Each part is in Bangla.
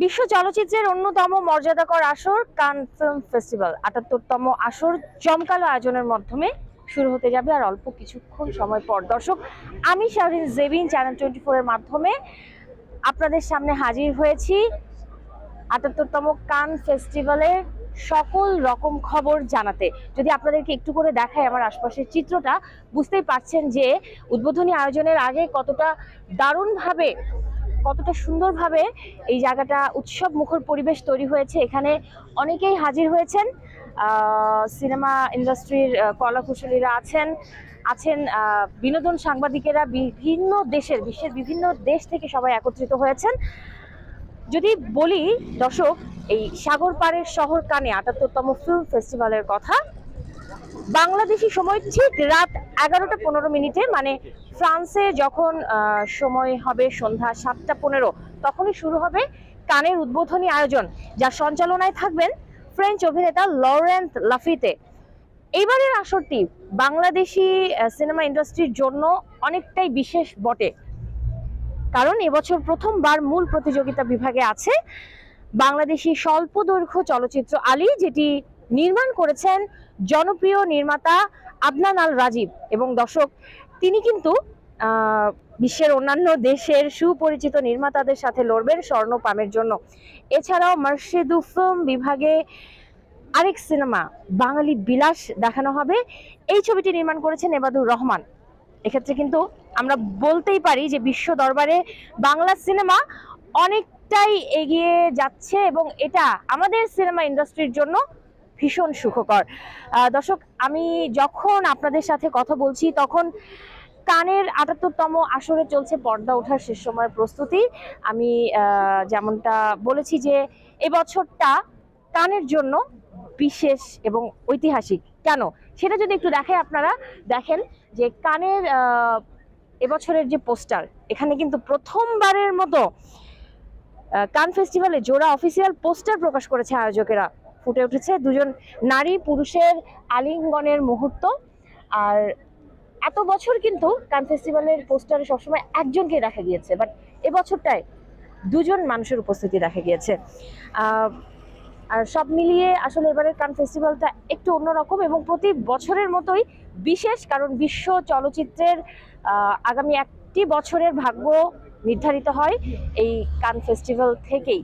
বিশ্ব চলচ্চিত্রের অন্যতম মর্যাদাকর আসর কান ফিল্ম ফেস্টিভ্যাল ৭৮তম আসর জমকালো আয়োজনের মাধ্যমে শুরু হতে যাবে আর অল্প কিছুক্ষণ সময় পর। দর্শক, আমি শাহরিন জেবিন চ্যানেল 24 এর মাধ্যমে আপনাদের সামনে হাজির হয়েছি ৭৮তম কান ফেস্টিভ্যালের সকল রকম খবর জানাতে। যদি আপনাদেরকে একটু করে দেখায় আমার আশপাশের চিত্রটা, বুঝতেই পারছেন যে উদ্বোধনী আয়োজনের আগে কতটা দারুণভাবে, কতটা সুন্দরভাবে এই জায়গাটা উৎসব মুখর পরিবেশ তৈরি হয়েছে। এখানে অনেকেই হাজির হয়েছেন, সিনেমা ইন্ডাস্ট্রির কলাকুশলীরা আছেন বিনোদন সাংবাদিকেরা, বিভিন্ন দেশের, বিশ্বের বিভিন্ন দেশ থেকে সবাই একত্রিত হয়েছেন। যদি বলি দর্শক, এই সাগর পাড়ের শহর কানে ৭৮তম ফিল্ম ফেস্টিভ্যালের কথা, বাংলাদেশি সময় ঠিক রাত 11টা 15 মিনিটে, মানে ফ্রান্সে যখন সময় হবে সন্ধ্যা 7টা 15, তখনই শুরু হবে কানের উদ্বোধনী আয়োজন, যার সঞ্চালনায় থাকবেন ফ্রেঞ্চ অভিনেতা লরেন্ট লাফিতে। এইবারের আসরটি বাংলাদেশি সিনেমা ইন্ডাস্ট্রির জন্য অনেকটাই বিশেষ বটে, কারণ এবছর প্রথমবার মূল প্রতিযোগিতা বিভাগে আছে বাংলাদেশি স্বল্প দৈর্ঘ্য চলচ্চিত্র আলী, যেটি নির্মাণ করেছেন জনপ্রিয় নির্মাতা আদনান আল রাজীব। এবং দর্শক, তিনি কিন্তু বিশ্বের অন্যান্য দেশের সুপরিচিত নির্মাতাদের সাথে লড়বেন স্বর্ণ পামের জন্য। এছাড়াও মার্শেদু ফিল্ম বিভাগে আরেক সিনেমা বাঙালি বিলাস দেখানো হবে। এই ছবিটি নির্মাণ করেছেন এবাদুর রহমান। এক্ষেত্রে কিন্তু আমরা বলতেই পারি যে বিশ্ব দরবারে বাংলা সিনেমা অনেকটাই এগিয়ে যাচ্ছে এবং এটা আমাদের সিনেমা ইন্ডাস্ট্রির জন্য ভীষণ সুখকর। দর্শক, আমি যখন আপনাদের সাথে কথা বলছি তখন কানের ৭৮তম আসরে চলছে পর্দা ওঠার শেষ সময়ের প্রস্তুতি। আমি যেমনটা বলেছি যে এবছরটা কানের জন্য বিশেষ এবং ঐতিহাসিক। কেন সেটা যদি একটু আপনারা দেখেন যে কানের এবছরের যে পোস্টার, এখানে কিন্তু প্রথমবারের মতো কান ফেস্টিভ্যালে জোড়া অফিসিয়াল পোস্টার প্রকাশ করেছে আয়োজকেরা। ফুটে উঠেছে দুজন নারী পুরুষের আলিঙ্গনের মুহূর্ত। আর এত বছর কিন্তু কান ফেস্টিভ্যালের পোস্টারে সবসময় একজনকে দেখা গিয়েছে, বাট এবছরটায় দুজন মানুষের উপস্থিতি দেখা গিয়েছে। আর সব মিলিয়ে আসলে এবারের কান ফেস্টিভ্যালটা একটু অন্যরকম এবং প্রতি বছরের মতোই বিশেষ, কারণ বিশ্ব চলচ্চিত্রের আগামী একটি বছরের ভাগ্য নির্ধারিত হয় এই কান ফেস্টিভ্যাল থেকেই।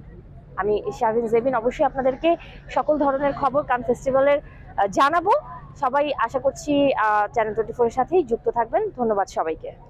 আমি শাহরিন জেবিন অবশ্যই আপনাদেরকে সকল ধরনের খবর কান ফেস্টিভ্যালের জানাবো। সবাই আশা করছি চ্যানেল 24 এর সাথেই যুক্ত থাকবেন। ধন্যবাদ সবাইকে।